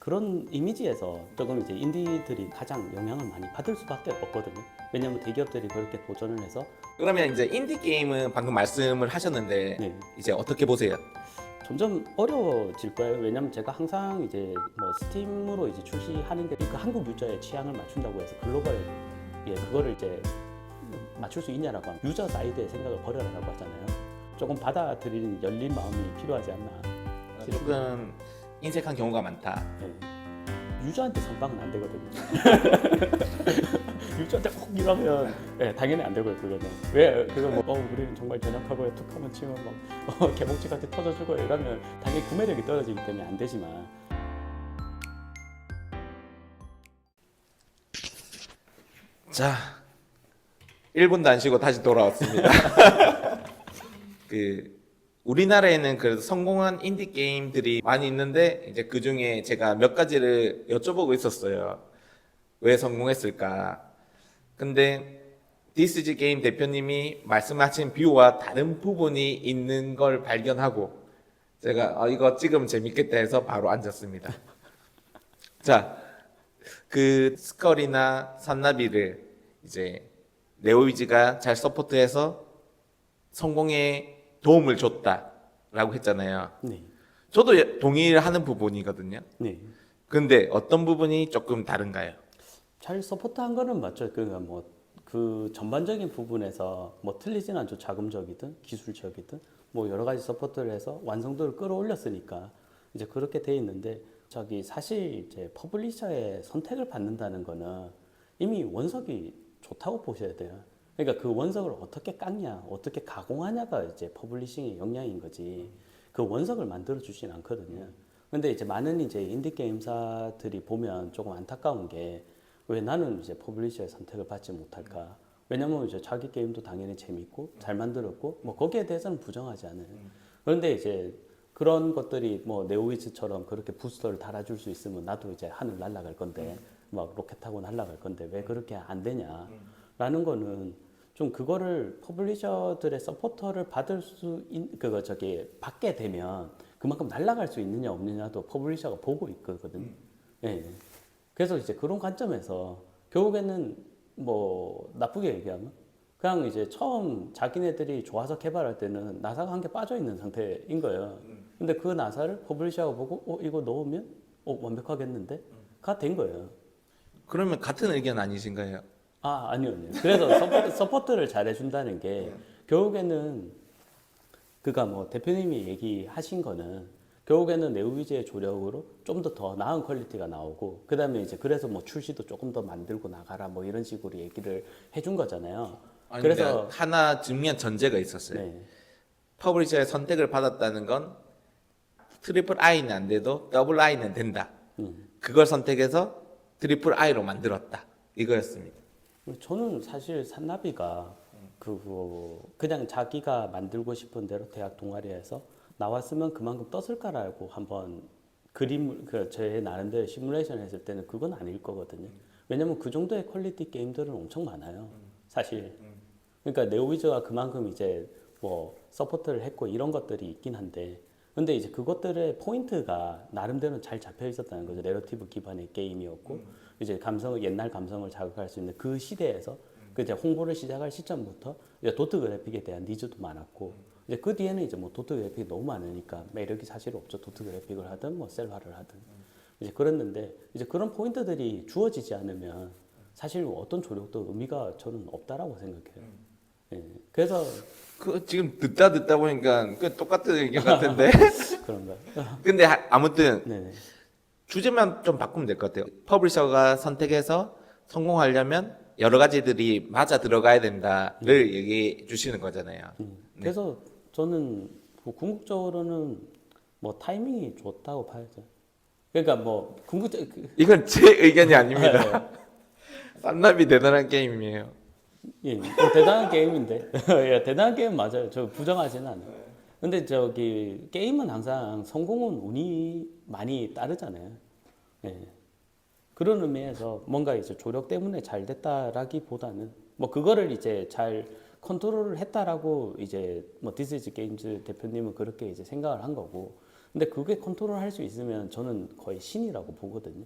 그런 이미지에서 조금 이제 인디들이 가장 영향을 많이 받을 수밖에 없거든요. 왜냐하면 대기업들이 그렇게 도전을 해서 그러면 이제 인디 게임은 방금 말씀을 하셨는데 네, 이제 어떻게 보세요? 점점 어려워질 거예요. 왜냐하면 제가 항상 이제 뭐 스팀으로 이제 출시하는 게 그 한국 유저의 취향을 맞춘다고 해서 글로벌 그거를 이제 맞출 수 있냐라고 하면 유저 사이드의 생각을 버려라라고 하잖아요. 조금 받아들이는 열린 마음이 필요하지 않나. 조금 인색한 경우가 많다. 네. 유저한테 선방은 안 되거든요. 유저한테 꼭 이러면 당연히 안 되고요. 그거는 왜 그거 뭐 우리는 정말 전역하고요. 툭하면 치면 막 개복치 같이 터져주고 이러면 당연히 구매력이 떨어지기 때문에 안 되지만 자, 1분도 안 쉬고 다시 돌아왔습니다. 우리나라에는 그래도 성공한 인디 게임들이 많이 있는데 이제 그 중에 제가 몇 가지를 여쭤보고 있었어요. 왜 성공했을까? 근데 디스지 게임 대표님이 말씀하신 뷰와 다른 부분이 있는 걸 발견하고 제가 이거 찍으면 재밌겠다 해서 바로 앉았습니다. 자, 그 스컬이나 산나비를 이제 네오위즈가 잘 서포트해서 성공에 도움을 줬다라고 했잖아요. 네, 저도 동의하는 부분이거든요. 네. 근데 어떤 부분이 조금 다른가요? 잘 서포트한 거는 맞죠. 그러니까 뭐 그 전반적인 부분에서 뭐 틀리진 않죠. 자금적이든 기술적이든 뭐 여러 가지 서포트를 해서 완성도를 끌어올렸으니까 이제 그렇게 돼 있는데 저기 사실 이제 퍼블리셔의 선택을 받는다는 거는 이미 원석이 좋다고 보셔야 돼요. 그러니까 그 원석을 어떻게 깎냐, 어떻게 가공하냐가 이제 퍼블리싱의 역량인 거지. 그 원석을 만들어 주진 않거든요. 근데 이제 많은 이제 인디 게임사들이 보면 조금 안타까운 게 왜 나는 이제 퍼블리셔의 선택을 받지 못할까? 왜냐면 이제 자기 게임도 당연히 재밌고 잘 만들었고 뭐 거기에 대해서는 부정하지 않아요. 그런데 이제 그런 것들이 뭐 네오위즈처럼 그렇게 부스터를 달아줄 수 있으면 나도 이제 하늘 날아갈 건데 막 로켓 타고 날아갈 건데 왜 그렇게 안 되냐라는 거는 좀 그거를 퍼블리셔들의 서포터를 받을 그거 저기 받게 되면 그만큼 날아갈 수 있느냐 없느냐도 퍼블리셔가 보고 있거든요. 예. 그래서 이제 그런 관점에서 결국에는 뭐 나쁘게 얘기하면 그냥 이제 처음 자기네들이 좋아서 개발할 때는 나사가 한 개 빠져 있는 상태인 거예요. 근데 그 나사를 퍼블리셔가 보고 이거 넣으면 완벽하겠는데 가 된 거예요. 그러면 같은 의견 아니신가요? 아니요, 아니요. 그래서 서포트를 잘 해준다는 게 결국에는 그가 뭐 대표님이 얘기하신 거는 결국에는 네오위즈의 조력으로 좀 더 나은 퀄리티가 나오고 그 다음에 이제 그래서 뭐 출시도 조금 더 만들고 나가라 뭐 이런 식으로 얘기를 해준 거잖아요. 아니, 그래서 그러니까 하나 증명 전제가 있었어요. 네, 퍼블리셔의 선택을 받았다는 건 트리플 I는 안 돼도 더블 I는 된다. 그걸 선택해서 트리플 I로 만들었다. 이거였습니다. 저는 사실 산나비가 그냥 자기가 만들고 싶은 대로 대학 동아리에서 나왔으면 그만큼 떴을까라고 한번 제 나름대로 시뮬레이션 했을 때는 그건 아닐 거거든요. 왜냐면 그 정도의 퀄리티 게임들은 엄청 많아요. 사실. 그러니까 네오위즈가 그만큼 이제 뭐 서포트를 했고 이런 것들이 있긴 한데 근데 이제 그것들의 포인트가 나름대로 잘 잡혀 있었다는 거죠. 내러티브 기반의 게임이었고 이제 옛날 감성을 자극할 수 있는 그 시대에서 그 이제 홍보를 시작할 시점부터 이제 도트 그래픽에 대한 니즈도 많았고 이제 그 뒤에는 이제 뭐 도트 그래픽이 너무 많으니까 매력이 사실 없죠. 도트 그래픽을 하든 뭐 셀화를 하든 이제 그랬는데 이제 그런 포인트들이 주어지지 않으면 사실 어떤 조력도 의미가 저는 없다라고 생각해요. 예. 그래서 지금 듣다 보니까 똑같은 의견 같은데. 그런가. 근데 아무튼 네네. 주제만 좀 바꾸면 될 것 같아요. 퍼블리셔가 선택해서 성공하려면 여러 가지들이 맞아 들어가야 된다를 얘기해 주시는 거잖아요. 그래서 저는 뭐 궁극적으로는 뭐 타이밍이 좋다고 봐야죠. 그러니까 뭐 궁극적 이건 제 의견이 아닙니다. 싼나비 대단한 게임이에요. 뭐 대단한 게임인데 예, 대단한 게임 맞아요. 저 부정하지는 않아요. 근데 저기 게임은 항상 성공은 운이 많이 따르잖아요. 예. 그런 의미에서 뭔가 이제 조력 때문에 잘 됐다라기보다는 뭐 그거를 이제 잘 컨트롤을 했다라고 이제 뭐 디스이즈 게임즈 대표님은 그렇게 이제 생각을 한 거고 근데 그게 컨트롤할 수 있으면 저는 거의 신이라고 보거든요.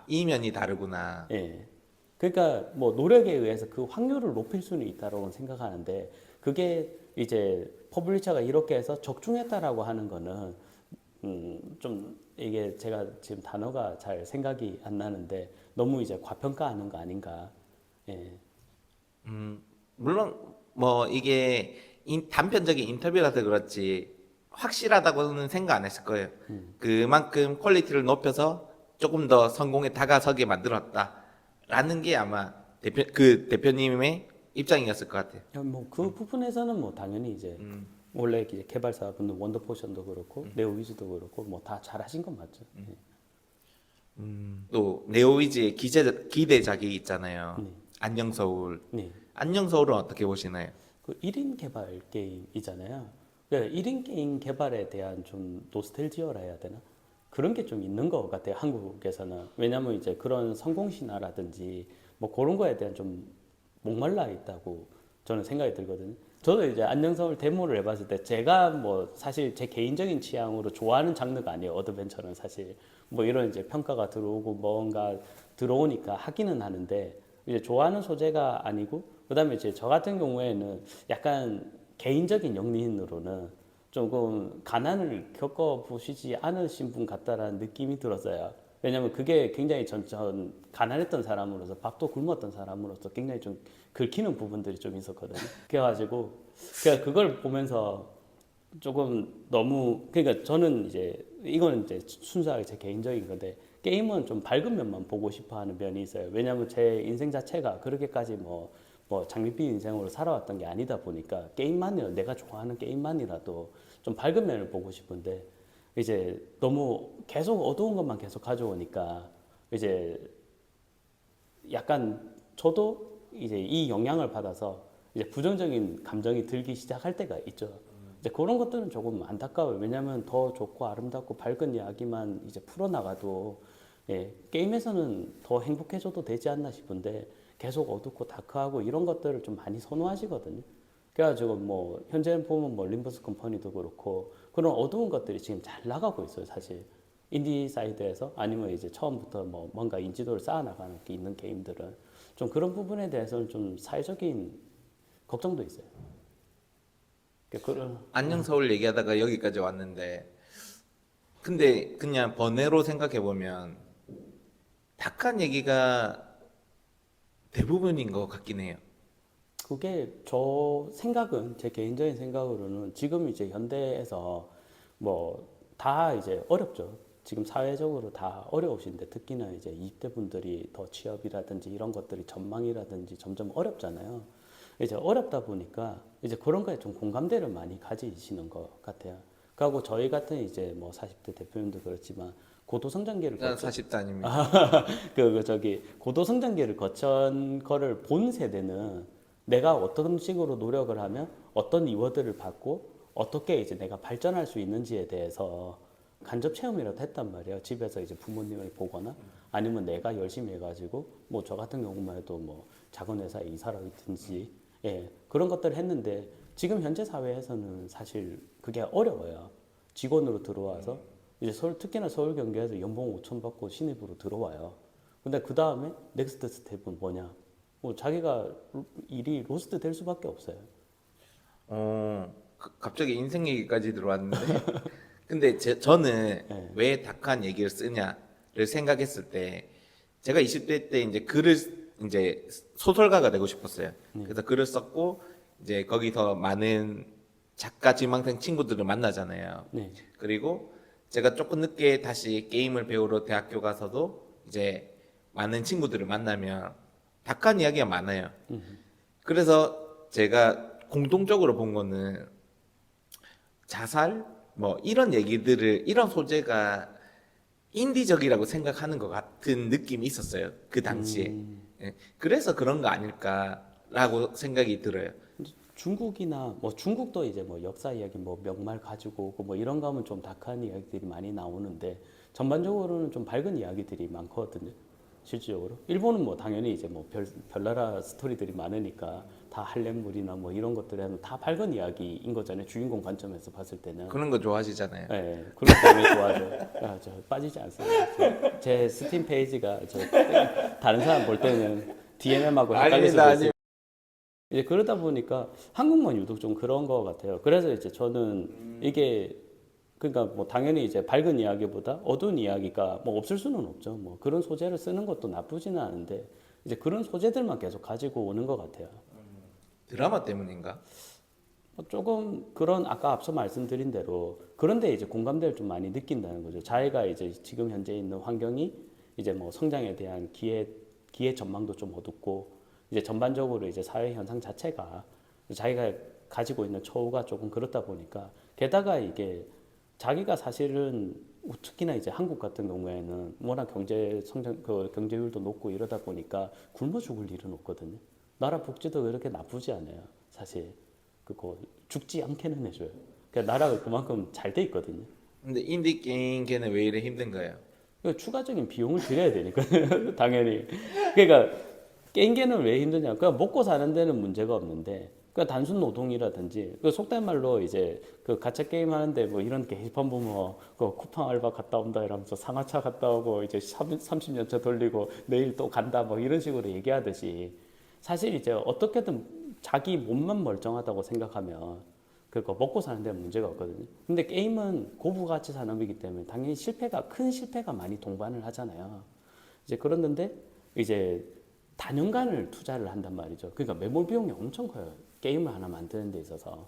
이 면이 다르구나. 예. 그러니까 뭐 노력에 의해서 그 확률을 높일 수는 있다고 생각하는데 그게 이제 퍼블리셔가 이렇게 해서 적중했다라고 하는 거는 좀 이게 제가 지금 단어가 잘 생각이 안 나는데 너무 이제 과평가하는 거 아닌가. 예. 물론 뭐 이게 단편적인 인터뷰라서 그렇지 확실하다고는 생각 안 했을 거예요. 그만큼 퀄리티를 높여서 조금 더 성공에 다가서게 만들었다라는 게 아마 대표님의 입장이었을 것 같아요. 뭐그 부분에서는 뭐 당연히 이제 원래 이제 개발사분들 원더포션도 그렇고 네오위즈도 그렇고 뭐 다 잘하신 건 맞죠. 예. 또 네오위즈의 기대작이 있잖아요. 네. 안녕서울. 네. 안녕서울은 어떻게 보시나요? 그 1인 개발 게임이잖아요. 그러니까 1인 게임 개발에 대한 좀 노스텔지어라 해야 되나? 그런 게 좀 있는 것 같아요. 한국에서는. 왜냐면 이제 그런 성공 신화라든지 뭐 그런 거에 대한 좀 목말라 있다고 저는 생각이 들거든요. 저도 이제 안녕서울 데모를 해봤을 때 제가 뭐 사실 제 개인적인 취향으로 좋아하는 장르가 아니에요. 어드벤처는 사실 뭐 이런 이제 평가가 들어오고 뭔가 들어오니까 하기는 하는데 이제 좋아하는 소재가 아니고 그다음에 이제 저 같은 경우에는 약간 개인적인 영린으로는 조금 가난을 겪어보시지 않으신 분 같다라는 느낌이 들었어요. 왜냐면 그게 굉장히 전 가난했던 사람으로서 밥도 굶었던 사람으로서 굉장히 좀 긁히는 부분들이 좀 있었거든요. 그래가지고 그냥 그걸 보면서 조금 너무 그러니까 저는 이제 이거는 이제 순수하게 제 개인적인 건데 게임은 좀 밝은 면만 보고 싶어하는 면이 있어요. 왜냐하면 제 인생 자체가 그렇게까지 뭐 장밋빛 인생으로 살아왔던 게 아니다 보니까 게임만이라도 내가 좋아하는 게임만이라도 좀 밝은 면을 보고 싶은데 이제 너무 계속 어두운 것만 계속 가져오니까 이제 약간 저도 이제 이 영향을 받아서 이제 부정적인 감정이 들기 시작할 때가 있죠. 이제 그런 것들은 조금 안타까워요. 왜냐하면 더 좋고 아름답고 밝은 이야기만 이제 풀어나가도 예, 게임에서는 더 행복해져도 되지 않나 싶은데 계속 어둡고 다크하고 이런 것들을 좀 많이 선호하시거든요. 그래가지고 뭐 현재 보면 뭐 림버스 컴퍼니도 그렇고 그런 어두운 것들이 지금 잘 나가고 있어요, 사실. 인디 사이드에서 아니면 이제 처음부터 뭐 뭔가 인지도를 쌓아나가는 게 있는 게임들은 좀 그런 부분에 대해서는 좀 사회적인 걱정도 있어요. 그런 안녕서울 얘기하다가 여기까지 왔는데 근데 그냥 번외로 생각해 보면 탁한 얘기가 대부분인 것 같긴 해요. 그게 저 생각은 제 개인적인 생각으로는 지금 이제 현대에서 뭐 다 이제 어렵죠. 지금 사회적으로 다 어려우신데 특히나 이제 20대 분들이 더 취업이라든지 이런 것들이 전망이라든지 점점 어렵잖아요. 이제 어렵다 보니까 이제 그런 거에 좀 공감대를 많이 가지시는 것 같아요. 그리고 저희 같은 이제 뭐 40대 대표님도 그렇지만 고도성장기를 난 거쳐 40대 아닙니다. 저기 고도성장기를 거친 거를 본 세대는 내가 어떤 식으로 노력을 하면 어떤 리워드를 받고 어떻게 이제 내가 발전할 수 있는지에 대해서 간접 체험이라도 했단 말이에요. 집에서 이제 부모님을 보거나 아니면 내가 열심히 해가지고 뭐 저 같은 경우만 해도 뭐 작은 회사에 이사를 있든지 예 그런 것들을 했는데 지금 현재 사회에서는 사실 그게 어려워요. 직원으로 들어와서 이제 특히나 서울 경기에서 연봉 5천 받고 신입으로 들어와요. 근데 그 다음에 넥스트 스텝은 뭐냐? 뭐 자기가 일이 로스트 될 수밖에 없어요. 갑자기 인생 얘기까지 들어왔는데 근데 저는 네. 왜 탁한 얘기를 쓰냐를 생각했을 때 제가 20대 때 이제 글을 이제 소설가가 되고 싶었어요. 그래서 글을 썼고 이제 거기서 많은 작가 지망생 친구들을 만나잖아요. 네. 그리고 제가 조금 늦게 다시 게임을 배우러 대학교 가서도 이제 많은 친구들을 만나면 탁한 이야기가 많아요. 그래서 제가 공통적으로 본 거는 자살 뭐 이런 얘기들을 이런 소재가 인디적이라고 생각하는 것 같은 느낌이 있었어요 그 당시에. 예, 그래서 그런 거 아닐까라고 생각이 들어요. 중국이나 뭐 중국도 이제 뭐 역사 이야기 뭐 명말 가지고 오고 뭐 이런 거 하면 좀 다크한 이야기들이 많이 나오는데 전반적으로는 좀 밝은 이야기들이 많거든요. 실질적으로. 일본은 뭐 당연히 이제 뭐 별나라 스토리들이 많으니까 다 할렘물이나 뭐 이런 것들은 다 밝은 이야기인 거잖아요. 주인공 관점에서 봤을 때는. 그런 거 좋아하시잖아요. 네, 그런 때문에 좋아하죠. 아, 저 빠지지 않습니다. 제 스팀 페이지가 다른 사람 볼 때는 DMM하고 헷갈릴 수도 아닙니다, 있어요. 이제 그러다 보니까 한국만 유독 좀 그런 거 같아요. 그래서 이제 저는 이게 그러니까 뭐 당연히 이제 밝은 이야기보다 어두운 이야기가 뭐 없을 수는 없죠. 뭐 그런 소재를 쓰는 것도 나쁘지는 않은데 이제 그런 소재들만 계속 가지고 오는 것 같아요. 드라마 때문인가? 뭐 조금 그런 아까 앞서 말씀드린 대로 그런데 이제 공감대를 좀 많이 느낀다는 거죠. 자기가 이제 지금 현재 있는 환경이 이제 뭐 성장에 대한 기회 전망도 좀 어둡고 이제 전반적으로 이제 사회 현상 자체가 자기가 가지고 있는 처우가 조금 그렇다 보니까 게다가 이게 자기가 사실은 특히나 이제 한국 같은 경우에는 워낙 경제 성장 그 경제율도 높고 이러다 보니까 굶어 죽을 일은 없거든요. 나라 복지도 그렇게 나쁘지 않아요. 사실 그거 죽지 않게는 해줘요. 그러니까 나라가 그만큼 잘 돼 있거든요. 근데 인디 게임계는 왜 이래 힘든 거예요? 그 추가적인 비용을 들여야 되니까 당연히. 그러니까 게임계는 왜 힘드냐? 그냥 먹고 사는 데는 문제가 없는데, 그 단순 노동이라든지, 그 속된 말로 이제 그 가챠 게임 하는데 뭐 이런 게시판 보면 그 쿠팡 알바 갔다 온다 이러면서 상하차 갔다 오고 이제 30년차 돌리고 내일 또 간다 뭐 이런 식으로 얘기하듯이 사실 이제 어떻게든 자기 몸만 멀쩡하다고 생각하면 그거 먹고 사는 데는 문제가 없거든요. 근데 게임은 고부가치 산업이기 때문에 당연히 큰 실패가 많이 동반을 하잖아요. 이제 그랬는데 이제 단연간을 투자를 한단 말이죠. 그러니까 매몰 비용이 엄청 커요. 게임을 하나 만드는 데 있어서.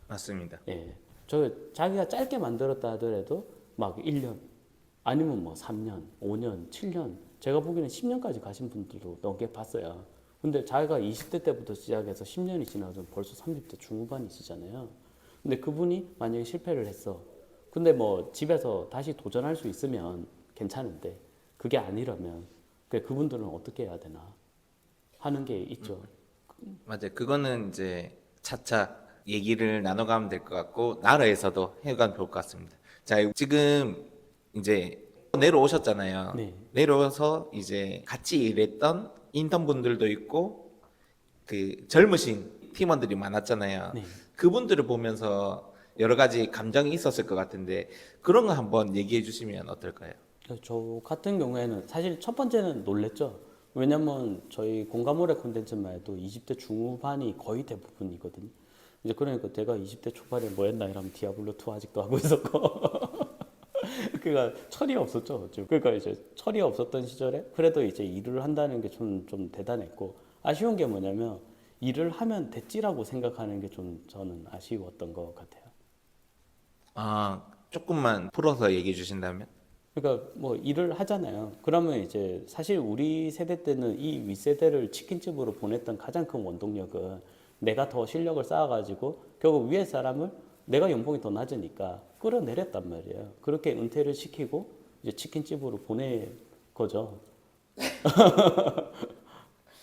맞습니다. 예. 저 자기가 짧게 만들었다 하더라도 막 1년 아니면 뭐 3년, 5년, 7년 제가 보기에는 10년까지 가신 분들도 넘게 봤어요. 근데 자기가 20대 때부터 시작해서 10년이 지나서 벌써 30대 중후반이시잖아요. 근데 그분이 만약에 실패를 했어. 근데 뭐 집에서 다시 도전할 수 있으면 괜찮은데 그게 아니라면 그분들은 어떻게 해야 되나 하는 게 있죠. 맞아요. 그거는 이제 차차 얘기를 나눠가면 될 것 같고 나라에서도 해가면 좋을 것 같습니다. 자, 지금 이제 내려오셨잖아요. 네. 내려와서 이제 같이 일했던 인턴분들도 있고 그 젊으신 팀원들이 많았잖아요. 네. 그분들을 보면서 여러 가지 감정이 있었을 것 같은데 그런 거 한번 얘기해 주시면 어떨까요? 저 같은 경우에는 사실 첫 번째는 놀랬죠. 왜냐면 저희 공감오래 콘텐츠만 해도 20대 중후반이 거의 대부분이거든요. 이제 그러니까 내가 20대 초반에 뭐 했나 이러면 디아블로2 아직도 하고 있었고. 그러니까 철이 없었죠. 그러니까 이제 철이 없었던 시절에 그래도 이제 일을 한다는 게 좀 대단했고 아쉬운 게 뭐냐면 일을 하면 됐지라고 생각하는 게 좀 저는 아쉬웠던 것 같아요. 아, 조금만 풀어서 얘기해 주신다면? 그러니까 뭐 일을 하잖아요. 그러면 이제 사실 우리 세대 때는 이 윗세대를 치킨집으로 보냈던 가장 큰 원동력은 내가 더 실력을 쌓아가지고 결국 위에 사람을 내가 연봉이 더 낮으니까 끌어내렸단 말이에요. 그렇게 은퇴를 시키고 이제 치킨집으로 보낼 거죠.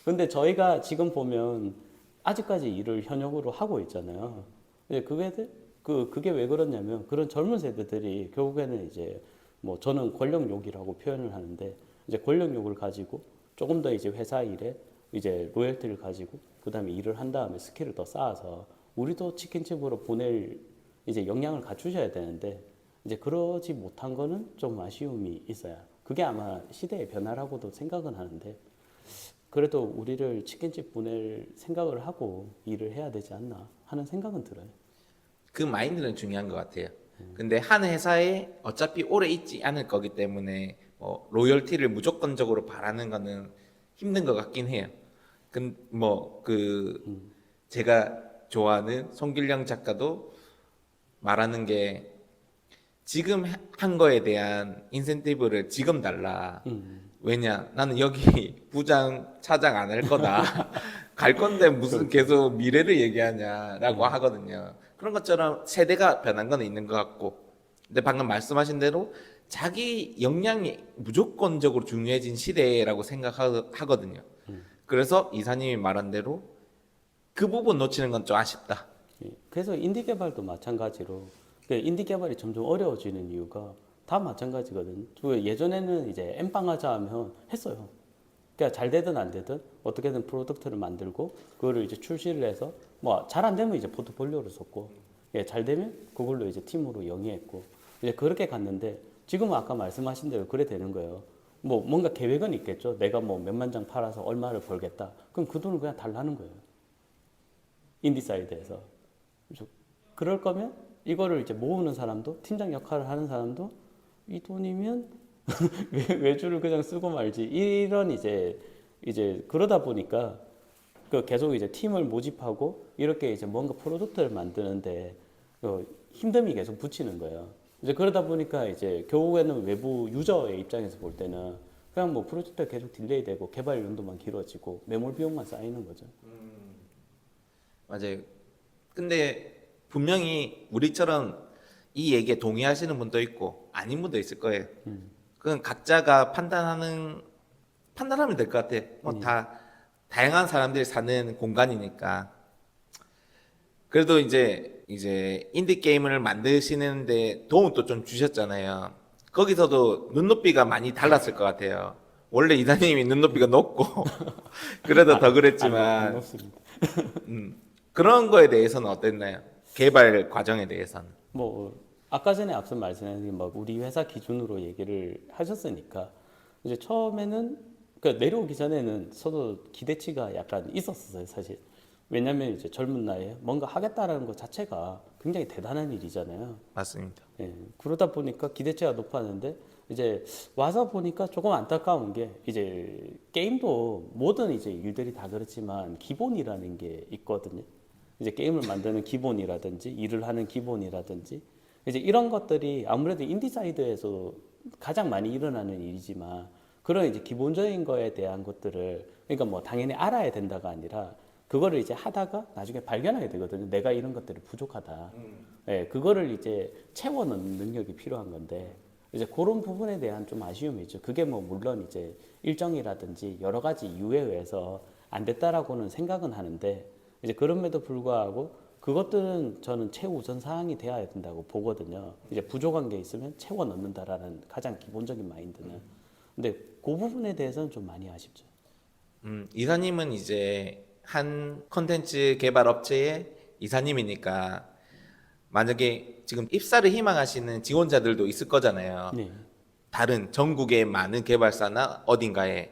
근데 저희가 지금 보면 아직까지 일을 현역으로 하고 있잖아요. 근데 그게 왜 그러냐면 그런 젊은 세대들이 결국에는 이제 뭐 저는 권력욕이라고 표현을 하는데 이제 권력욕을 가지고 조금 더 이제 회사 일에 이제 로열티를 가지고 그다음에 일을 한 다음에 스킬을 더 쌓아서 우리도 치킨집으로 보낼 이제 역량을 갖추셔야 되는데 이제 그러지 못한 거는 좀 아쉬움이 있어요. 그게 아마 시대의 변화라고도 생각은 하는데 그래도 우리를 치킨집 보낼 생각을 하고 일을 해야 되지 않나 하는 생각은 들어요. 그 마인드는 중요한 것 같아요. 근데 한 회사에 어차피 오래 있지 않을 거기 때문에 뭐 로열티를 무조건적으로 바라는 거는 힘든 것 같긴 해요. 제가 좋아하는 송길령 작가도 말하는 게 지금 한 거에 대한 인센티브를 지금 달라. 왜냐? 나는 여기 부장, 차장 안 할 거다. 갈 건데 무슨 계속 미래를 얘기하냐라고 하거든요. 그런 것처럼 세대가 변한 건 있는 것 같고. 근데 방금 말씀하신 대로 자기 역량이 무조건적으로 중요해진 시대라고 생각하거든요. 그래서 이사님이 말한 대로 그 부분 놓치는 건 좀 아쉽다. 예. 그래서 인디 개발도 마찬가지로 인디 개발이 점점 어려워지는 이유가 다 마찬가지거든요. 예전에는 이제 엠빵 하자 하면 했어요. 그러니까 잘 되든 안 되든 어떻게든 프로덕트를 만들고 그거를 이제 출시를 해서 뭐 잘 안 되면 이제 포트폴리오를 썼고 예, 잘 되면 그걸로 이제 팀으로 영위했고 이제 그렇게 갔는데 지금은 아까 말씀하신 대로 그래 되는 거예요. 뭐 뭔가 계획은 있겠죠. 내가 뭐 몇만 장 팔아서 얼마를 벌겠다. 그럼 그 돈을 그냥 달라는 거예요. 인디사이드에서. 그래서 그럴 거면 이거를 이제 모으는 사람도 팀장 역할을 하는 사람도 이 돈이면 외주를 그냥 쓰고 말지 이런 이제 그러다 보니까 그 계속 이제 팀을 모집하고 이렇게 이제 뭔가 프로덕트를 만드는데 힘듦이 계속 붙이는 거예요. 이제 그러다 보니까 이제 결국에는 외부 유저의 입장에서 볼 때는 그냥 뭐 프로젝트가 계속 딜레이되고 개발 연도만 길어지고 매몰 비용만 쌓이는 거죠. 맞아요. 근데 분명히 우리처럼 이 얘기에 동의하시는 분도 있고 아닌 분도 있을 거예요. 그건 각자가 판단하면 될 것 같아. 뭐 다 다양한 사람들이 사는 공간이니까. 그래도 이제 인디 게임을 만드시는데 도움도 좀 주셨잖아요. 거기서도 눈높이가 많이 달랐을 것 같아요. 원래 이사님이 눈높이가 높고 그래도 더 안 그랬지만 높습니다. 그런 거에 대해서는 어땠나요? 개발 과정에 대해서는. 뭐 아까 전에 앞서 말씀하신 막 우리 회사 기준으로 얘기를 하셨으니까 이제 처음에는 그러니까 내려오기 전에는 저도 기대치가 약간 있었어요 사실. 왜냐면 이제 젊은 나이에 뭔가 하겠다라는 것 자체가 굉장히 대단한 일이잖아요. 맞습니다. 예, 그러다 보니까 기대치가 높았는데 이제 와서 보니까 조금 안타까운 게 이제 게임도 모든 이제 일들이 다 그렇지만 기본이라는 게 있거든요. 이제 게임을 만드는 기본이라든지 일을 하는 기본이라든지 이제 이런 것들이 아무래도 인디 사이드에서 가장 많이 일어나는 일이지만 그런 이제 기본적인 거에 대한 것들을 그러니까 뭐 당연히 알아야 된다가 아니라 그거를 이제 하다가 나중에 발견하게 되거든요. 내가 이런 것들이 부족하다. 예, 그거를 이제 채워 넣는 능력이 필요한 건데 이제 그런 부분에 대한 좀 아쉬움이 있죠. 그게 뭐 물론 이제 일정이라든지 여러 가지 이유에 의해서 안 됐다라고는 생각은 하는데 이제 그럼에도 불구하고 그것들은 저는 최우선 사항이 되어야 된다고 보거든요. 이제 부족한 게 있으면 채워 넣는다라는 가장 기본적인 마인드는. 근데 그 부분에 대해서는 좀 많이 아쉽죠. 이사님은 이제 한 컨텐츠 개발 업체의 이사님이니까 만약에 지금 입사를 희망하시는 지원자들도 있을 거잖아요. 네. 다른 전국의 많은 개발사나 어딘가에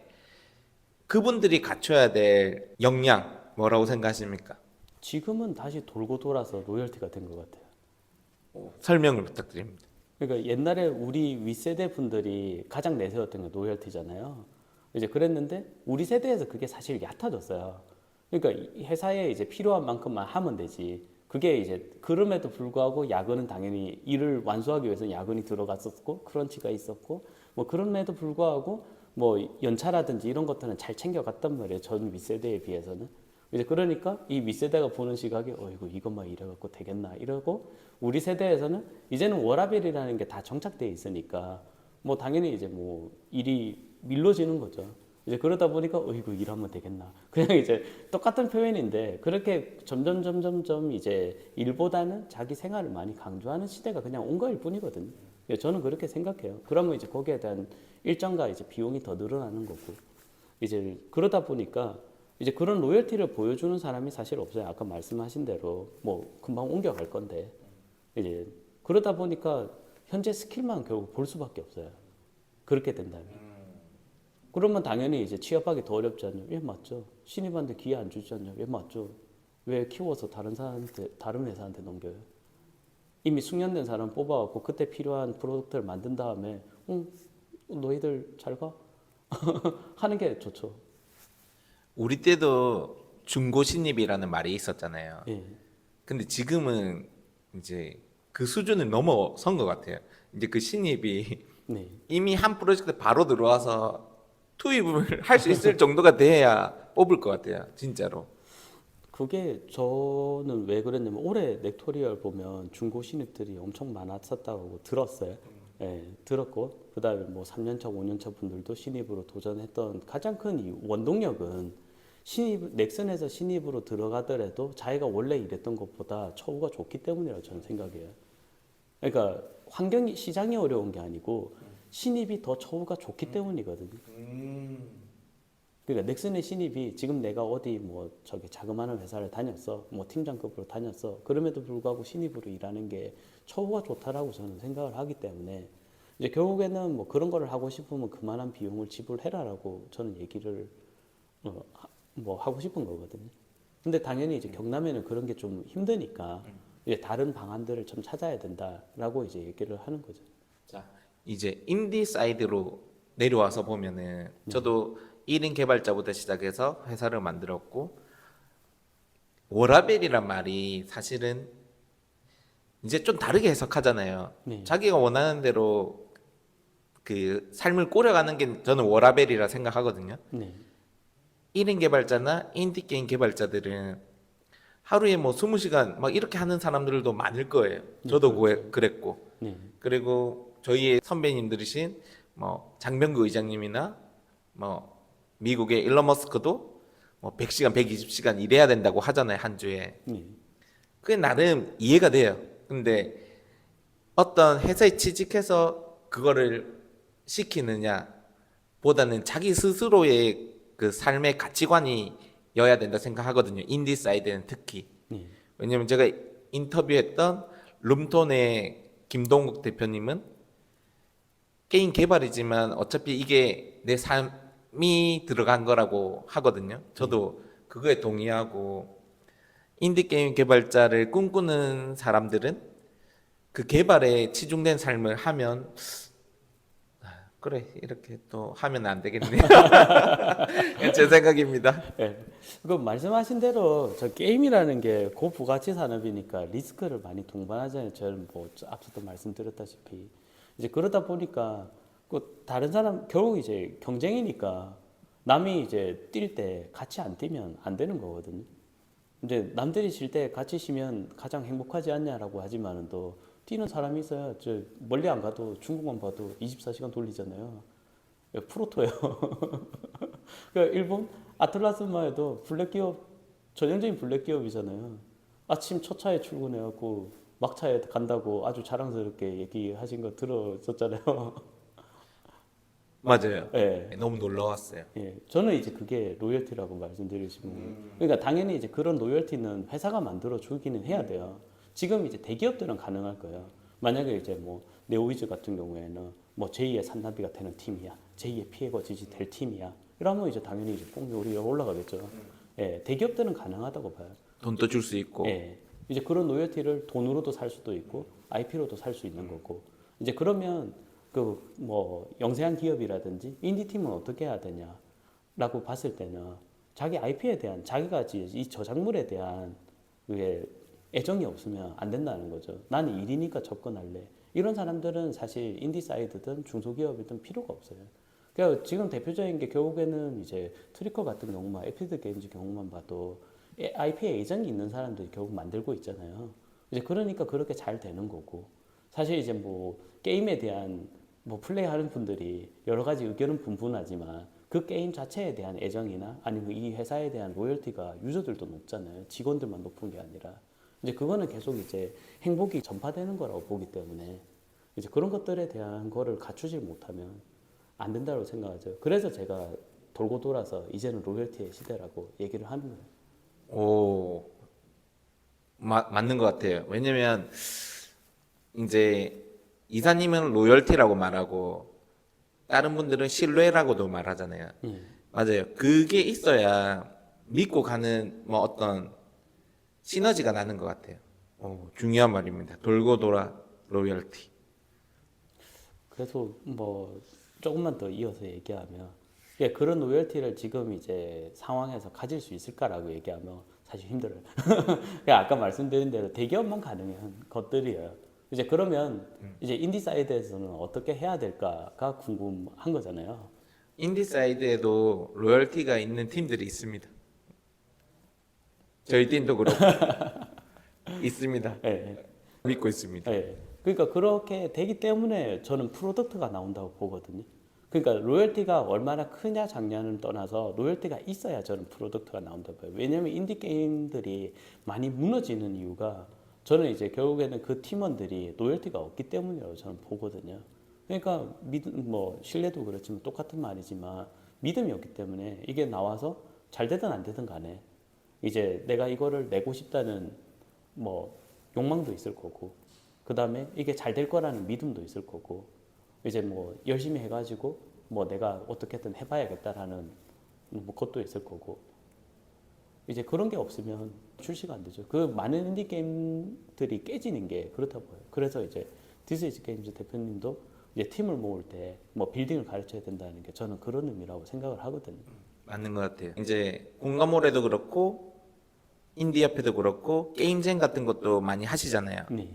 그분들이 갖춰야 될 역량 뭐라고 생각하십니까? 지금은 다시 돌고 돌아서 로열티가 된 것 같아요. 설명을 부탁드립니다. 그러니까 옛날에 우리 윗세대 분들이 가장 내세웠던 게 로열티잖아요. 이제 그랬는데 우리 세대에서 그게 사실 얕아졌어요. 그러니까 이 회사에 이제 필요한 만큼만 하면 되지. 그게 이제 그럼에도 불구하고 야근은 당연히 일을 완수하기 위해서 야근이 들어갔었고 크런치가 있었고 뭐 그럼에도 불구하고 뭐 연차라든지 이런 것들은 잘 챙겨갔단 말이에요. 전 윗세대에 비해서는. 이제 그러니까 이 윗세대가 보는 시각에 어이구 이것만 이래갖고 되겠나 이러고 우리 세대에서는 이제는 워라밸이라는 게 다 정착돼 있으니까 뭐 당연히 이제 뭐 일이 밀려지는 거죠. 이제 그러다 보니까 어이구 일하면 되겠나 그냥 이제 똑같은 표현인데 그렇게 점점 이제 일보다는 자기 생활을 많이 강조하는 시대가 그냥 온 거일 뿐이거든요. 저는 그렇게 생각해요. 그러면 이제 거기에 대한 일정과 이제 비용이 더 늘어나는 거고 이제 그러다 보니까 이제 그런 로열티를 보여주는 사람이 사실 없어요. 아까 말씀하신 대로 뭐 금방 옮겨갈 건데 이제 그러다 보니까 현재 스킬만 결국 볼 수밖에 없어요. 그렇게 된다면. 그러면 당연히 이제 취업하기 더 어렵지 않냐? 예, 맞죠. 신입한테 기회 안 주지 않냐? 예, 맞죠. 왜 키워서 다른 사람한테, 다른 회사한테 넘겨요? 이미 숙련된 사람 뽑아갖고 그때 필요한 프로덕트를 만든 다음에, 너희들 잘 가? 하는 게 좋죠. 우리 때도 중고 신입이라는 말이 있었잖아요. 예. 근데 지금은 이제 그 수준을 넘어선 것 같아요. 이제 그 신입이 네. 이미 한 프로젝트 바로 들어와서 투입을 할 수 있을 정도가 돼야 뽑을 것 같아요. 진짜로. 그게 저는 왜 그랬냐면 올해 넥토리얼 보면 중고 신입들이 엄청 많았었다고 들었어요. 예, 들었고 그다음에 뭐 3년차, 5년차 분들도 신입으로 도전했던 가장 큰 이유, 원동력은 신입 넥슨에서 신입으로 들어가더라도 자기가 원래 일했던 것보다 처우가 좋기 때문이라고 저는 생각해요. 그러니까 환경이 시장이 어려운 게 아니고 신입이 더 처우가 좋기 때문이거든요. 그러니까 넥슨의 신입이 지금 내가 어디 뭐 저기 자그마한 회사를 다녔어, 뭐 팀장급으로 다녔어. 그럼에도 불구하고 신입으로 일하는 게 처우가 좋다라고 저는 생각을 하기 때문에 이제 결국에는 뭐 그런 거를 하고 싶으면 그만한 비용을 지불해라라고 저는 얘기를 뭐 하고 싶은 거거든요. 근데 당연히 이제 경남에는 그런 게 좀 힘드니까 이제 다른 방안들을 좀 찾아야 된다라고 이제 얘기를 하는 거죠. 자, 이제 인디 사이드로 내려와서 보면은 저도 1인 개발자부터 시작해서 회사를 만들었고 워라벨이란 말이 사실은 이제 좀 다르게 해석하잖아요. 네. 자기가 원하는 대로 그 삶을 꾸려가는 게 저는 워라벨이라 생각하거든요. 네. 1인 개발자나 인디 게임 개발자들은 하루에 뭐 20시간 막 이렇게 하는 사람들도 많을 거예요. 저도 그랬고. 네. 그리고 저희의 선배님들이신 뭐 장병구 의장님이나 뭐 미국의 일론 머스크도 뭐 100시간, 120시간 일해야 된다고 하잖아요, 한 주에. 네. 그게 나름 이해가 돼요. 근데 어떤 회사에 취직해서 그거를 시키느냐 보다는 자기 스스로의 그 삶의 가치관이여야 된다 생각하거든요. 인디 사이드는 특히. 네. 왜냐면 제가 인터뷰했던 룸톤의 김동국 대표님은 게임 개발이지만 어차피 이게 내 삶이 들어간 거라고 하거든요. 저도 그거에 동의하고 인디 게임 개발자를 꿈꾸는 사람들은 그 개발에 치중된 삶을 하면 그래 이렇게 또 하면 안 되겠네요. 제 생각입니다. 네. 그 말씀하신 대로 저 게임이라는 게 고부가치 산업이니까 리스크를 많이 동반하잖아요. 저는 뭐 앞서도 말씀드렸다시피 이제 그러다 보니까 그 다른 사람 결국 이제 경쟁이니까 남이 이제 뛸 때 같이 안 뛰면 안 되는 거거든요. 이제 남들이 쉴 때 같이 쉬면 가장 행복하지 않냐라고 하지만은 또 뛰는 사람이 있어야 저 멀리 안 가도 중국만 봐도 24시간 돌리잖아요. 프로토예요. 그 일본 아틀라스만 해도 블랙 기업 전형적인 블랙 기업이잖아요. 아침 첫 차에 출근해갖고 막차에 간다고 아주 자랑스럽게 얘기하신 거 들었었잖아요. 맞아요. 예. 너무 놀라웠어요. 예, 저는 이제 그게 로열티라고 말씀드리고 싶은 거예요. 그러니까 당연히 이제 그런 로열티는 회사가 만들어 주기는 해야 돼요. 지금 이제 대기업들은 가능할 거예요. 만약에 이제 뭐 네오위즈 같은 경우에는 뭐 제2의 산나비가 되는 팀이야, 제2의 피해거지지 될 팀이야. 이러면 이제 당연히 이제 폭력이 올라가겠죠. 예, 대기업들은 가능하다고 봐요. 돈도 줄 수 있고. 예, 이제 그런 로열티를 돈으로도 살 수도 있고 IP로도 살 수 있는 거고. 이제 그러면 그 뭐 영세한 기업이라든지 인디 팀은 어떻게 해야 되냐라고 봤을 때는 자기 IP에 대한 자기가 이 저작물에 대한 그게 애정이 없으면 안 된다는 거죠. 나는 일이니까 접근할래. 이런 사람들은 사실 인디 사이드든 중소기업이든 필요가 없어요. 그러니까 지금 대표적인 게 결국에는 이제 트리커 같은 경우만 에피드 게임즈 경우만 봐도 IP에 애정이 있는 사람들이 결국 만들고 있잖아요. 이제 그러니까 그렇게 잘 되는 거고 사실 이제 뭐 게임에 대한 뭐 플레이하는 분들이 여러 가지 의견은 분분하지만 그 게임 자체에 대한 애정이나 아니면 이 회사에 대한 로열티가 유저들도 높잖아요. 직원들만 높은 게 아니라 이제 그거는 계속 이제 행복이 전파되는 거라고 보기 때문에 이제 그런 것들에 대한 거를 갖추질 못하면 안 된다고 생각하죠. 그래서 제가 돌고 돌아서 이제는 로열티의 시대라고 얘기를 하는 거예요. 오, 맞는 것 같아요. 왜냐면 이제 이사님은 로열티라고 말하고 다른 분들은 신뢰라고도 말하잖아요. 맞아요. 그게 있어야 믿고 가는 뭐 어떤 시너지가 나는 것 같아요. 오, 중요한 말입니다. 돌고 돌아 로열티. 그래서 뭐 조금만 더 이어서 얘기하면 예, 그런 로열티를 지금 이제 상황에서 가질 수 있을까라고 얘기하면 사실 힘들어요. 그냥 아까 말씀드린 대로 대기업만 가능한 것들이에요. 이제 그러면 이제 인디 사이드에서는 어떻게 해야 될까가 궁금한 거잖아요. 인디 사이드에도 로열티가 있는 팀들이 있습니다. 저희 팀도 그렇고 있습니다. 예, 믿고 있습니다. 예. 그러니까 그렇게 되기 때문에 저는 프로덕트가 나온다고 보거든요. 그러니까 로열티가 얼마나 크냐 작냐는 떠나서 로열티가 있어야 저는 프로덕트가 나온다고 봐요. 왜냐하면 인디 게임들이 많이 무너지는 이유가 저는 이제 결국에는 그 팀원들이 로열티가 없기 때문이라고 저는 보거든요. 그러니까 뭐 신뢰도 그렇지만 똑같은 말이지만 믿음이 없기 때문에 이게 나와서 잘 되든 안 되든 간에 이제 내가 이거를 내고 싶다는 뭐 욕망도 있을 거고 그 다음에 이게 잘 될 거라는 믿음도 있을 거고 이제 뭐 열심히 해가지고 뭐 내가 어떻게든 해봐야겠다라는 뭐 것도 있을 거고 이제 그런 게 없으면 출시가 안 되죠. 그 많은 인디 게임들이 깨지는 게 그렇다고 봐요. 그래서 이제 디스이즈 게임즈 대표님도 이제 팀을 모을 때 뭐 빌딩을 가르쳐야 된다는 게 저는 그런 의미라고 생각을 하거든요. 맞는 것 같아요. 이제 공감올해도 그렇고 인디협회도 그렇고 게임젠 같은 것도 많이 하시잖아요. 네.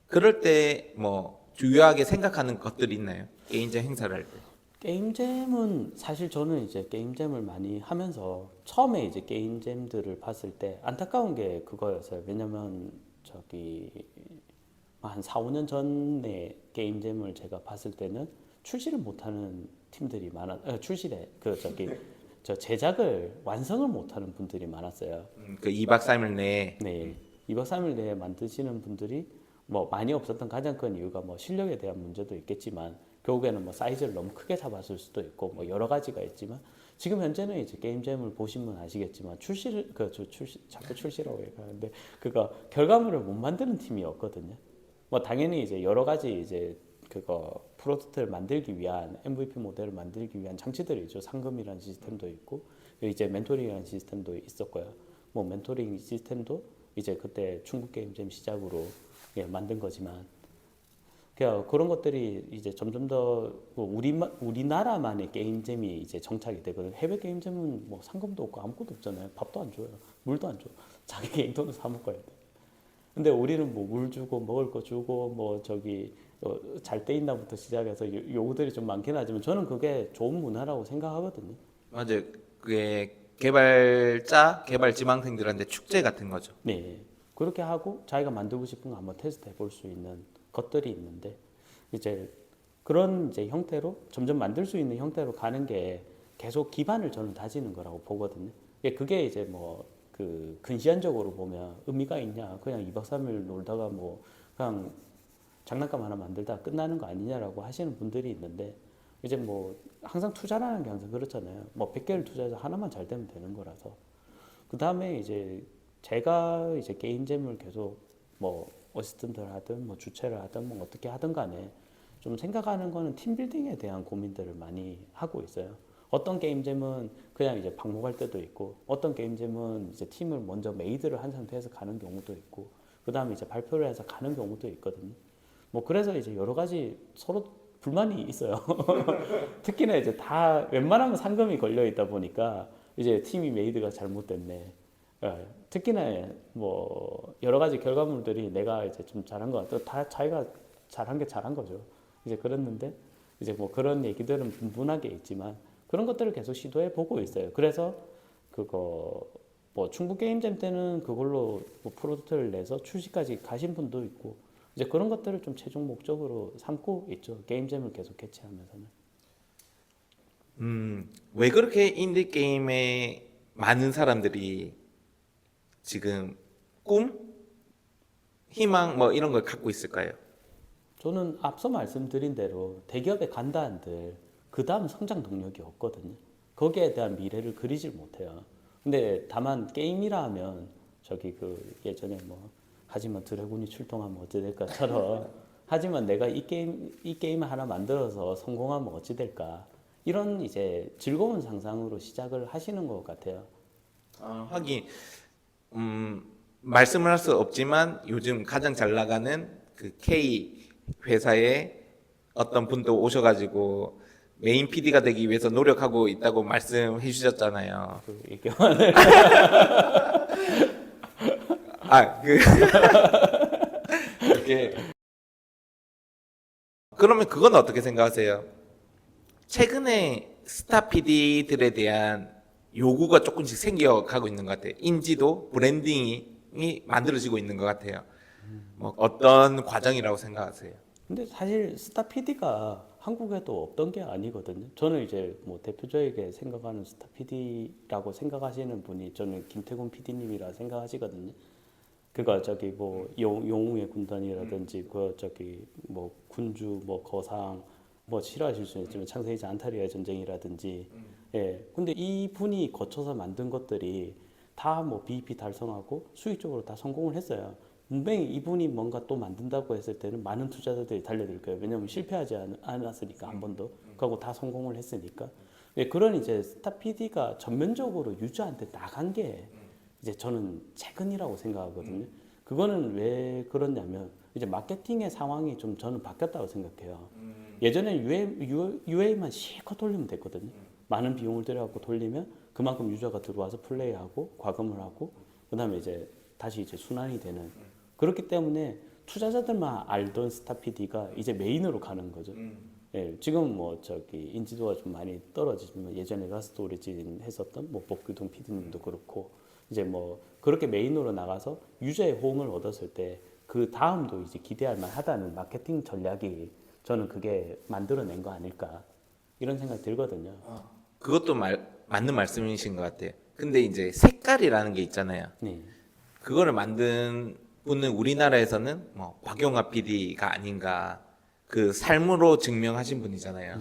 그럴 때 뭐 주요하게 생각하는 것들이 있나요? 게임젠 행사를 할 때. 게임잼은 사실 저는 이제 게임잼을 많이 하면서 처음에 이제 게임잼들을 봤을 때 안타까운 게 그거였어요. 왜냐면 저기 한 4, 5년 전에 게임잼을 제가 봤을 때는 출시를 못하는 팀들이 출시래 그 저기 저 제작을 완성을 못하는 분들이 많았어요. 그 2박 3일 내에 네. 2박 3일 내에 만드시는 분들이 뭐 많이 없었던 가장 큰 이유가 뭐 실력에 대한 문제도 있겠지만 결국에는 뭐 사이즈를 너무 크게 잡았을 수도 있고 뭐 여러 가지가 있지만 지금 현재는 이제 게임잼을 보시면 아시겠지만 출시를 출시 자꾸 출시라고 얘기하는데 그거 결과물을 못 만드는 팀이 없거든요. 뭐 당연히 이제 여러 가지 이제 그거 프로토타입을 만들기 위한 MVP 모델을 만들기 위한 장치들이 있죠. 상금이라는 시스템도 있고 이제 멘토링이라는 시스템도 있었고요. 뭐 멘토링 시스템도 이제 그때 중국 게임잼 시작으로 만든 거지만 그런 것들이 이제 점점 더 우리나라만의 게임잼이 이제 정착이 되거든요. 해외 게임잼은 뭐 상금도 없고 아무것도 없잖아요. 밥도 안 줘요. 물도 안 줘. 자기 개인 돈으로 사 먹어야 돼. 근데 우리는 뭐 물 주고 먹을 거 주고 뭐 저기 잘 때 있나부터 시작해서 요구들이 좀 많긴 하지만 저는 그게 좋은 문화라고 생각하거든요. 맞아요. 그게 개발자, 개발 지망생들한테 축제 같은 거죠. 네. 그렇게 하고 자기가 만들고 싶은 거 한번 테스트 해볼 수 있는 것들이 있는데 이제 그런 이제 형태로 점점 만들 수 있는 형태로 가는 게 계속 기반을 저는 다지는 거라고 보거든요. 그게 이제 뭐 그 근시안적으로 보면 의미가 있냐? 그냥 2박 3일 놀다가 뭐 그냥 장난감 하나 만들다 끝나는 거 아니냐라고 하시는 분들이 있는데 이제 뭐 항상 투자라는 게 항상 그렇잖아요. 뭐 100개를 투자해서 하나만 잘 되면 되는 거라서 그 다음에 이제 제가 이제 게임잼을 계속 뭐 어시스턴트를 하든 뭐 주최를 하든 뭐 어떻게 하든 간에 좀 생각하는 거는 팀빌딩에 대한 고민들을 많이 하고 있어요. 어떤 게임잼은 그냥 이제 방목할 때도 있고 어떤 게임잼은 이제 팀을 먼저 메이드를 한 상태에서 가는 경우도 있고 그 다음에 이제 발표를 해서 가는 경우도 있거든요. 뭐 그래서 이제 여러 가지 서로 불만이 있어요. 특히나 이제 다 웬만하면 상금이 걸려 있다 보니까 이제 팀이 메이드가 잘못됐네. 특히나 뭐 여러 가지 결과물들이 내가 이제 좀 잘한 것 같아. 다 자기가 잘한 게 잘한 거죠. 이제 그랬는데 이제 뭐 그런 얘기들은 분분하게 있지만 그런 것들을 계속 시도해 보고 있어요. 그래서 그거 뭐 충북 게임잼 때는 그걸로 뭐 프로젝트를 내서 출시까지 가신 분도 있고 이제 그런 것들을 좀 최종 목적으로 삼고 있죠. 게임잼을 계속 개최하면서는. 왜 그렇게 인디 게임에 많은 사람들이 지금 꿈, 희망 뭐 이런 걸 갖고 있을까요? 저는 앞서 말씀드린 대로 대기업에 간다 한들 그 다음 성장 동력이 없거든요. 거기에 대한 미래를 그리질 못해요. 근데 다만 게임이라 하면 저기 그 예전에 뭐 하지만 드래곤이 출동하면 어찌 될까처럼 하지만 내가 이 게임을 하나 만들어서 성공하면 어찌 될까 이런 이제 즐거운 상상으로 시작을 하시는 것 같아요. 하긴 말씀을 할 수 없지만 요즘 가장 잘 나가는 그 K 회사에 어떤 분도 오셔가지고 메인 PD가 되기 위해서 노력하고 있다고 말씀해 주셨잖아요. 그 얘기만을 이게 그러면 그건 어떻게 생각하세요? 최근에 스타 PD들에 대한 요구가 조금씩 생겨가고 있는 것 같아요. 인지도, 브랜딩이 만들어지고 있는 것 같아요. 뭐 어떤 과정이라고 생각하세요? 근데 사실 스타 PD가 한국에도 없던 게 아니거든요. 저는 이제 뭐 대표적이게 생각하는 스타 PD라고 생각하시는 분이 저는 김태곤 PD님이라 생각하시거든요. 그거 저기 뭐 영웅의 군단이라든지 그 저기 뭐 군주 뭐 거상 뭐 싫어하실 수는 있지만 창세이자 안타리아의 전쟁이라든지 예. 근데 이 분이 거쳐서 만든 것들이 다 뭐 BEP 달성하고 수익적으로 다 성공을 했어요. 분명히 이분이 뭔가 또 만든다고 했을 때는 많은 투자자들이 달려들 거예요. 왜냐하면 실패하지 않았으니까 한 번도. 그리고 다 성공을 했으니까. 예, 그런 이제 스타피디가 전면적으로 유저한테 나간 게 이제 저는 최근이라고 생각하거든요. 그거는 왜 그러냐면 이제 마케팅의 상황이 좀 저는 바뀌었다고 생각해요. 예전에 UA만 실컷 돌리면 됐거든요. 많은 비용을 들여갖고 돌리면 그만큼 유저가 들어와서 플레이하고 과금을 하고 그다음에 이제 다시 이제 순환이 되는 그렇기 때문에 투자자들만 알던 스타피디가 이제 메인으로 가는 거죠. 예, 지금 뭐 저기 인지도가 좀 많이 떨어지지만 예전에 라스트 오리진 했었던 뭐 복규동 PD님도 그렇고 이제 뭐 그렇게 메인으로 나가서 유저의 호응을 얻었을 때 그 다음도 이제 기대할 만하다는 마케팅 전략이 저는 그게 만들어낸 거 아닐까 이런 생각 들거든요. 그것도 맞는 말씀이신 것 같아요. 근데 이제 색깔이라는 게 있잖아요. 네. 그거를 만든 분은 우리나라에서는 뭐 박용화 PD가 아닌가 그 삶으로 증명하신 분이잖아요.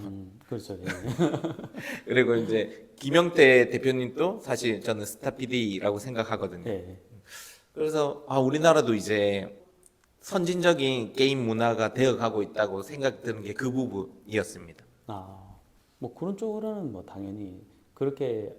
그렇죠. 예. 그리고 이제 김영태 대표님도 사실 저는 스타 PD라고 생각하거든요. 예. 그래서 우리나라도 이제 선진적인 게임 문화가 되어가고 있다고 생각드는 게 그 부분이었습니다. 뭐 그런 쪽으로는 뭐 당연히 그렇게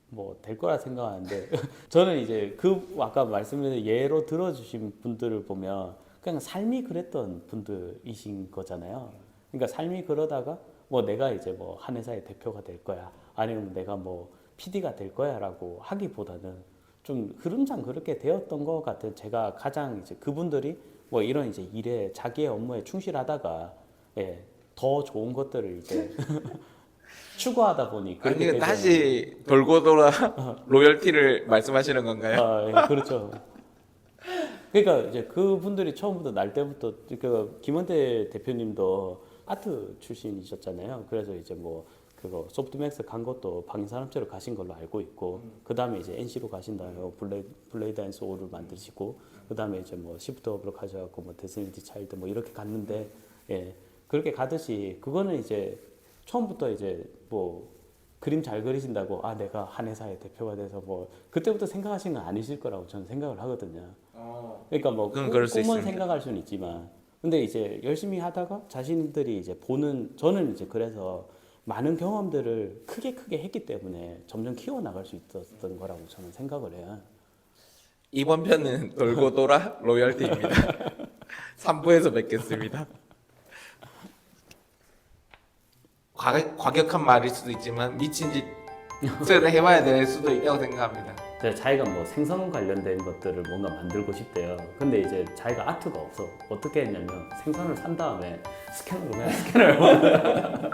뭐 될 거라 생각하는데 저는 이제 그 아까 말씀드린 예로 들어주신 분들을 보면 그냥 삶이 그랬던 분들이신 거잖아요. 그러니까 삶이 그러다가 뭐 내가 이제 뭐 한 회사의 대표가 될 거야 아니면 내가 뭐 PD가 될 거야라고 하기보다는 좀 흐름상 그렇게 되었던 것 같아요. 제가 가장 이제 그분들이 뭐 이런 이제 일에 자기의 업무에 충실하다가 예, 더 좋은 것들을 이제 추구하다 보니 그렇게 아니 되잖아요. 다시 돌고 돌아 로열티를 말씀하시는 건가요? 예, 그렇죠. 그러니까 이제 그분들이 처음부터 날 때부터 그 김원태 대표님도 아트 출신이셨잖아요. 그래서 이제 뭐 그거 소프트맥스 간 것도 방인산업체로 가신 걸로 알고 있고 그 다음에 이제 NC로 가신 다음에 블레이드 앤 소울을 만드시고 그 다음에 이제 뭐 시프트업으로 가셔갖고 뭐 데스니티 차일드 뭐 이렇게 갔는데 예 그렇게 가듯이 그거는 이제 처음부터 이제 뭐 그림 잘 그리신다고 내가 한 회사의 대표가 돼서 뭐 그때부터 생각하신 건 아니실 거라고 저는 생각을 하거든요. 그러니까 뭐 그건 그럴 수 꿈은 있습니다. 생각할 수는 있지만 근데 이제 열심히 하다가 자신들이 이제 보는 저는 이제 그래서 많은 경험들을 크게 했기 때문에 점점 키워나갈 수 있었던 거라고 저는 생각을 해요. 이번 편은 돌고 돌아 로열티입니다. 3부에서 뵙겠습니다. 과격한 말일 수도 있지만 미친 짓을 해봐야 될 수도 있다고 생각합니다. 자기가 뭐 생선 관련된 것들을 뭔가 만들고 싶대요. 근데 이제 자기가 아트가 없어. 어떻게 했냐면 생선을 산 다음에 스캐너로 그냥 스캐너를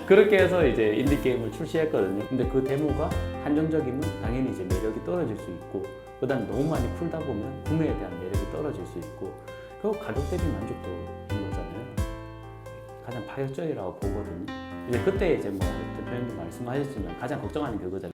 그렇게 해서 이제 인디 게임을 출시했거든요. 근데 그 데모가 한정적이면 당연히 이제 매력이 떨어질 수 있고, 그다음 너무 많이 풀다 보면 구매에 대한 매력이 떨어질 수 있고, 그리고 가격 대비 만족도인 거잖아요. 가장 파격적이라고 보거든요. 이제 그때 이제 뭐 대표님도 말씀하셨지만 가장 걱정하는 게 그거잖아요.